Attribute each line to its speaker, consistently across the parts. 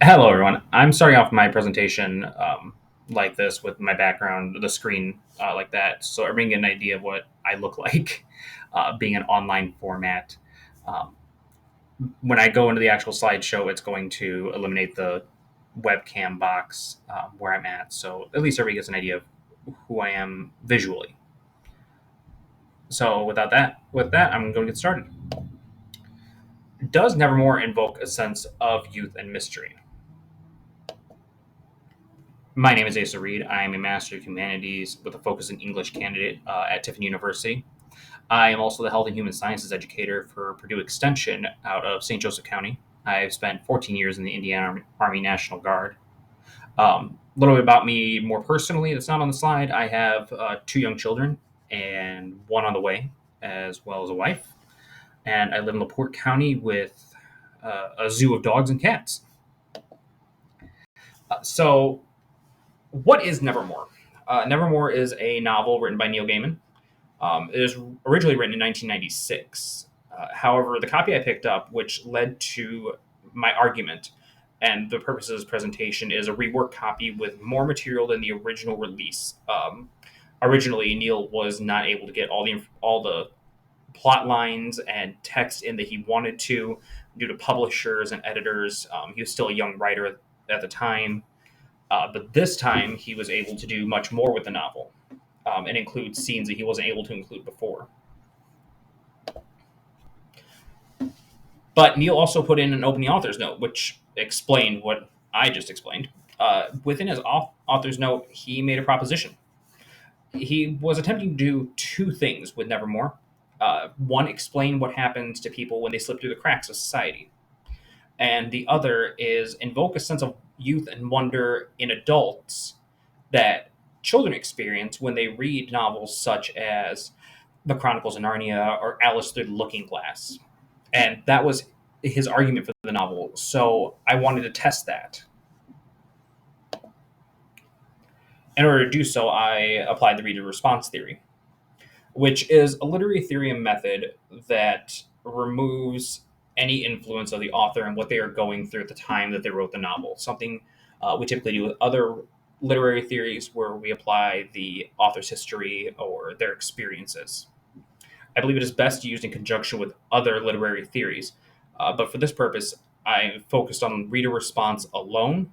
Speaker 1: Hello, everyone. I'm starting off my presentation like this with my background, the screen like that, so everybody can get an idea of what I look like being an online format. Um, when I go into the actual slideshow, it's going to eliminate the webcam box where I'm at, so at least everybody gets an idea of who I am visually. So, with that, I'm going to get started. Does Nevermore invoke a sense of youth and mystery? My name is Asa Reed. I am a Master of Humanities with a focus in English candidate at Tiffin University. I am also the Health and Human Sciences educator for Purdue Extension out of St. Joseph County. I've spent 14 years in the Indiana Army National Guard. A little bit about me more personally that's not on the slide. I have two young children and one on the way, as well as a wife. And I live in LaPorte County with a zoo of dogs and cats. So, what is Nevermore? Nevermore is a novel written by Neil Gaiman. It was originally written in 1996. However, the copy I picked up, which led to my argument and the purpose of this presentation, is a rework copy with more material than the original release. Originally, Neil was not able to get all the plot lines and text in that he wanted to due to publishers and editors. He was still a young writer at the time, but this time he was able to do much more with the novel and include scenes that he wasn't able to include before. But Neil also put in an opening author's note, which explained what I just explained. Within his author's note, he made a proposition. He was attempting to do two things with Nevermore. One, explain what happens to people when they slip through the cracks of society. And the other is invoke a sense of youth and wonder in adults that children experience when they read novels such as The Chronicles of Narnia or Alice Through the Looking Glass. And that was his argument for the novel. So I wanted to test that. In order to do so, I applied the reader response theory, which is a literary theory and method that removes any influence of the author and what they are going through at the time that they wrote the novel. Something we typically do with other literary theories where we apply the author's history or their experiences. I believe it is best used in conjunction with other literary theories. But for this purpose, I focused on reader response alone.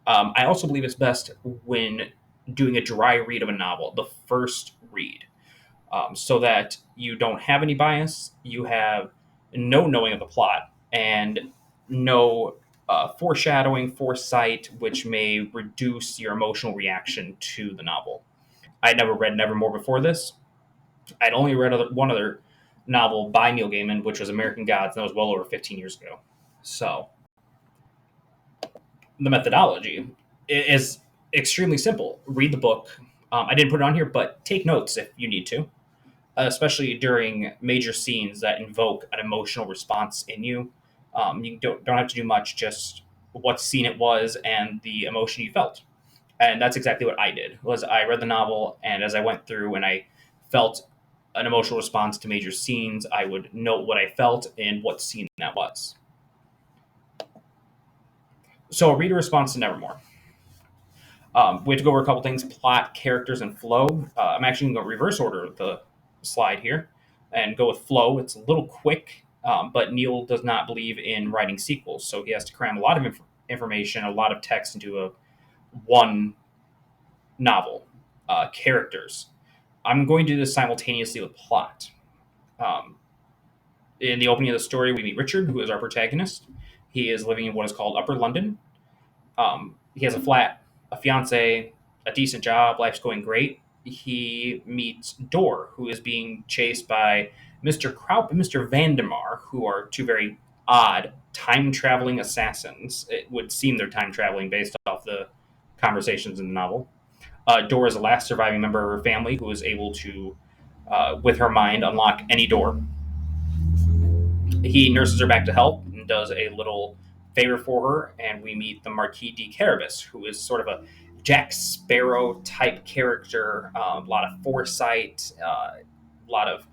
Speaker 1: I also believe it's best when doing a dry read of a novel, the first read, so that you don't have any bias, you have no knowing of the plot, and no foreshadowing, foresight, which may reduce your emotional reaction to the novel. I had never read Nevermore before this. I'd only read one other novel by Neil Gaiman, which was American Gods, and that was well over 15 years ago. So the methodology is extremely simple. Read the book. I didn't put it on here, but take notes if you need to, especially during major scenes that invoke an emotional response in you. You don't have to do much, just what scene it was and the emotion you felt. And that's exactly what I did. Was I read the novel, and as I went through and I felt an emotional response to major scenes, I would note what I felt and what scene that was. So, a reader response to Nevermore. We have to go over a couple things: plot, characters, and flow. I'm actually going to reverse order the slide here and go with flow. It's a little quick, but Neil does not believe in writing sequels, so he has to cram a lot of information, a lot of text into a one novel. Characters. I'm going to do this simultaneously with plot. Um, in the opening of the story, we meet Richard, who is our protagonist. He is living in what is called Upper London. He has a flat, a fiance, a decent job, life's going great. He meets Dor, who is being chased by Mr. Kraup and Mr. Vandemar, who are two very odd time traveling assassins. It would seem they're time traveling based off the conversations in the novel. Dor is the last surviving member of her family who is able to, with her mind, unlock any door. He nurses her back to health and does a little favor for her, and we meet the Marquis de Carabas, who is sort of a Jack Sparrow type character. A lot of foresight, a lot of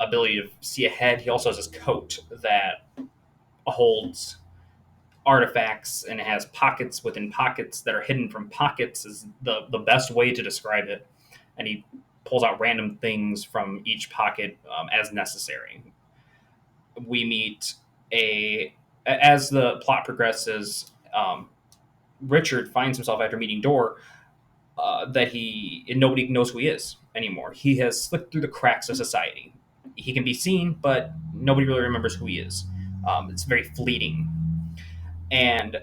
Speaker 1: ability to see ahead. He also has his coat that holds artifacts, and it has pockets within pockets that are hidden from pockets, is the best way to describe it. And he pulls out random things from each pocket as necessary. We meet a as the plot progresses. Richard finds himself after meeting Door that he nobody knows who he is anymore. He has slipped through the cracks of society. He can be seen, but nobody really remembers who he is. It's very fleeting, and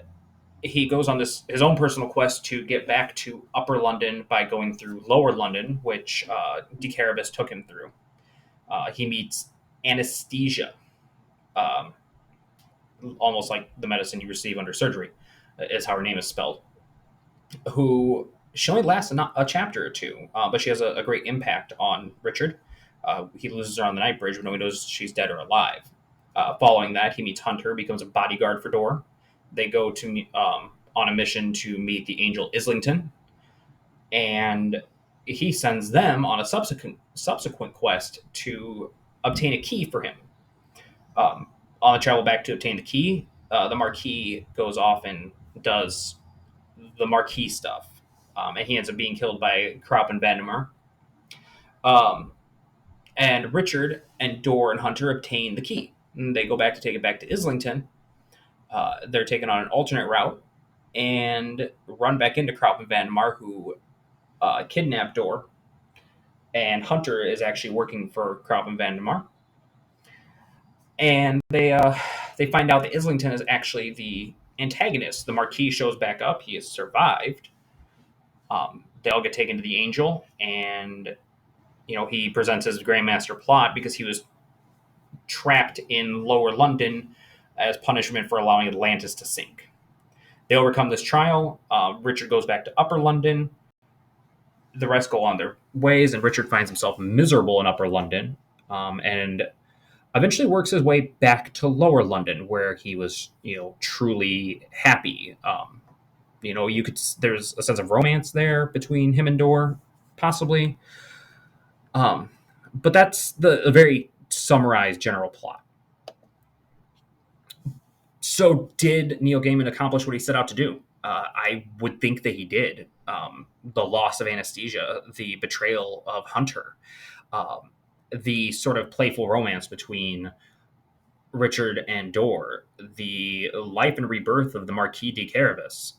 Speaker 1: he goes on this his own personal quest to get back to Upper London by going through Lower London, which De Carabas took him through. He meets anesthesia, um, almost like the medicine you receive under surgery, is how her name is spelled. Who she only lasts a chapter or two, but she has a great impact on Richard. He loses her on the night bridge when nobody knows she's dead or alive. Following that, he meets Hunter, becomes a bodyguard for Door. They go to on a mission to meet the angel Islington, and he sends them on a subsequent quest to obtain a key for him. On the travel back to obtain the key, the Marquis goes off and does the Marquis stuff, and he ends up being killed by Kraup and Vandermeer. Um, and Richard and Door and Hunter obtain the key. And they go back to take it back to Islington. They're taken on an alternate route and run back into Kraup and Vandermeer, who kidnapped Door. And Hunter is actually working for Kraup and Vandermeer. And they find out that Islington is actually the antagonist. The Marquis shows back up. He has survived. They all get taken to the Angel, and he presents his Grandmaster plot because he was trapped in Lower London as punishment for allowing Atlantis to sink. They overcome this trial. Richard goes back to Upper London. The rest go on their ways, and Richard finds himself miserable in Upper London, and eventually works his way back to Lower London, where he was, truly happy. There's a sense of romance there between him and Door, possibly. But that's the very summarized general plot. So, did Neil Gaiman accomplish what he set out to do? I would think that he did. The loss of anesthesia, the betrayal of Hunter, um, the sort of playful romance between Richard and Door, the life and rebirth of the Marquis de Carabas,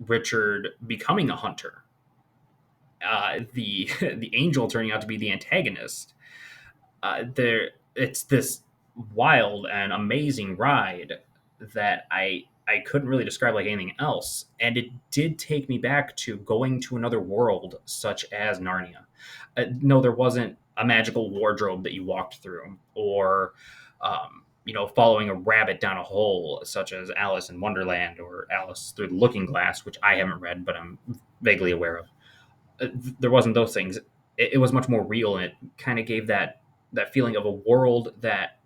Speaker 1: Richard becoming a hunter, the the angel turning out to be the antagonist. It's this wild and amazing ride that I couldn't really describe like anything else, and it did take me back to going to another world such as Narnia. No, there wasn't a magical wardrobe that you walked through, or following a rabbit down a hole, such as Alice in Wonderland or Alice Through the Looking Glass, which I haven't read, but I'm vaguely aware of. There wasn't those things. It was much more real, and it kind of gave that feeling of a world that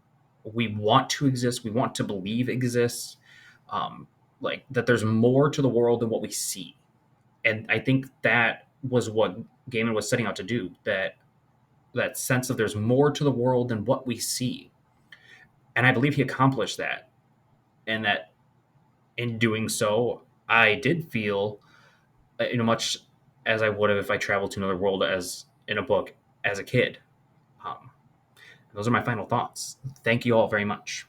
Speaker 1: we want to exist, we want to believe exists, like that there's more to the world than what we see. And I think that was what Gaiman was setting out to do. That sense of there's more to the world than what we see, and I believe he accomplished that. And that in doing so, I did feel much as I would have if I traveled to another world as in a book as a kid. Um, those are my final thoughts. Thank you all very much.